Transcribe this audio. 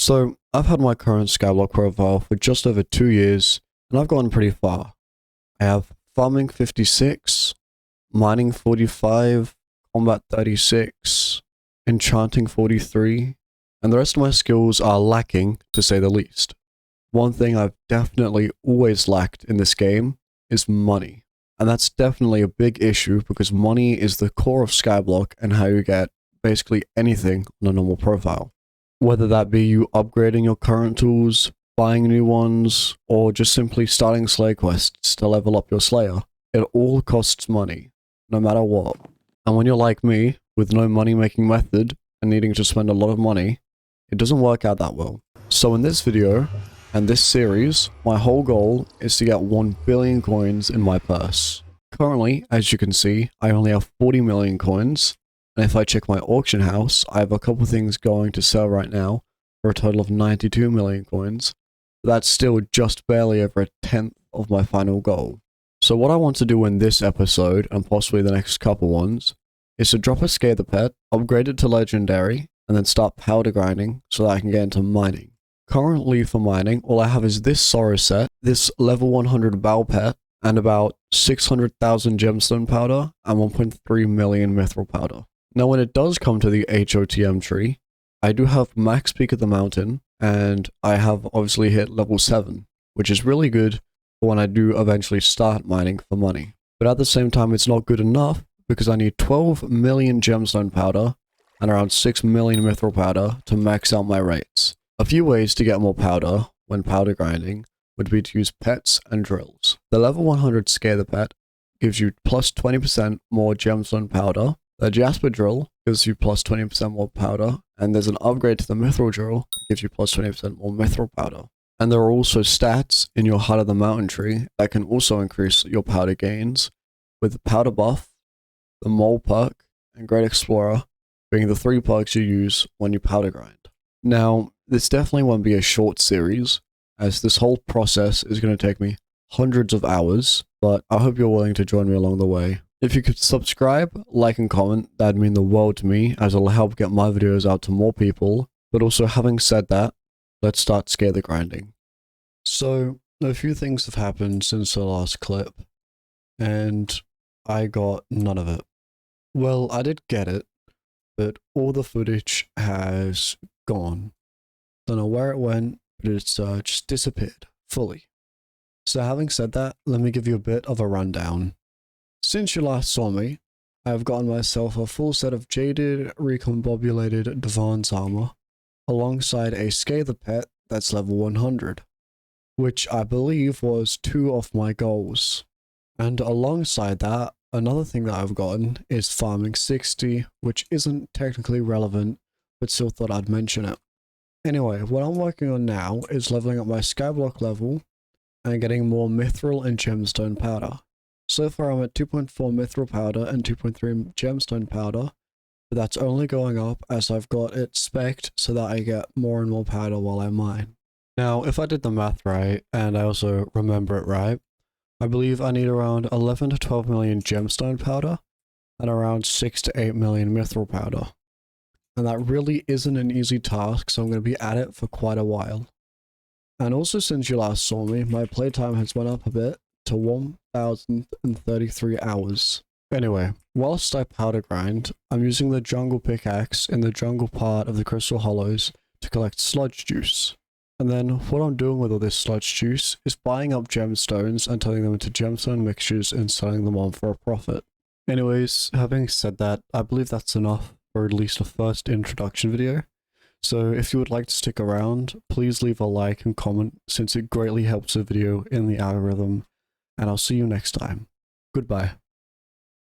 So, I've had my current Skyblock profile for just over 2 years, and I've gotten pretty far. I have farming 56, mining 45, combat 36, enchanting 43, and the rest of my skills are lacking, to say the least. One thing I've definitely always lacked in this game is money. And that's definitely a big issue because money is the core of Skyblock and how you get basically anything on a normal profile. Whether that be you upgrading your current tools, buying new ones, or just simply starting Slayer quests to level up your Slayer, it all costs money, no matter what. And when you're like me, with no money making method and needing to spend a lot of money, it doesn't work out that well. So in this video, and this series, my whole goal is to get 1 billion coins in my purse. Currently, as you can see, I only have 40 million coins, and if I check my auction house, I have a couple things going to sell right now for a total of 92 million coins. But that's still just barely over a tenth of my final goal. So what I want to do in this episode, and possibly the next couple ones, is to drop a Scare the Pet, upgrade it to Legendary, and then start powder grinding so that I can get into mining. Currently for mining, all I have is this Sorrow set, this level 100 Bow Pet, and about 600,000 gemstone powder and 1.3 million mithril powder. Now when it does come to the HOTM tree, I do have max peak of the mountain, and I have obviously hit level 7, which is really good for when I do eventually start mining for money. But at the same time, it's not good enough because I need 12 million gemstone powder and around 6 million mithril powder to max out my rates. A few ways to get more powder when powder grinding would be to use pets and drills. The level 100 Scare the Pet gives you plus 20% more gemstone powder. The Jasper drill gives you plus 20% more powder, and there's an upgrade to the mithril drill that gives you plus 20% more mithril powder. And there are also stats in your Heart of the Mountain tree that can also increase your powder gains, with the powder buff, the mole perk, and Great Explorer being the 3 perks you use when you powder grind. Now, this definitely won't be a short series, as this whole process is going to take me hundreds of hours, but I hope you're willing to join me along the way. If you could subscribe, like, and comment, that'd mean the world to me, as it'll help get my videos out to more people. But also, having said that, let's start Scare the Grinding. So, a few things have happened since the last clip, and I got none of it. Well, I did get it, but all the footage has gone. Don't know where it went, but it's just disappeared, fully. So having said that, let me give you a bit of a rundown. Since you last saw me, I have gotten myself a full set of jaded, recombobulated Divan's armor, alongside a Scare the Pet that's level 100, which I believe was 2 of my goals. And alongside that, another thing that I've gotten is farming 60, which isn't technically relevant, but still thought I'd mention it. Anyway, what I'm working on now is leveling up my Skyblock level and getting more mithril and gemstone powder. So far I'm at 2.4 mithril powder and 2.3 gemstone powder, but that's only going up as I've got it spec'd so that I get more and more powder while I mine. Now, if I did the math right, and I also remember it right, I believe I need around 11 to 12 million gemstone powder and around 6 to 8 million mithril powder. And that really isn't an easy task, so I'm going to be at it for quite a while. And also, since you last saw me, my playtime has went up a bit to 1,033 hours. Anyway, whilst I powder grind, I'm using the jungle pickaxe in the jungle part of the Crystal Hollows to collect sludge juice. And then what I'm doing with all this sludge juice is buying up gemstones and turning them into gemstone mixtures and selling them on for a profit. Anyways, having said that, I believe that's enough for at least a first introduction video. So if you would like to stick around, please leave a like and comment since it greatly helps the video in the algorithm. And I'll see you next time. Goodbye.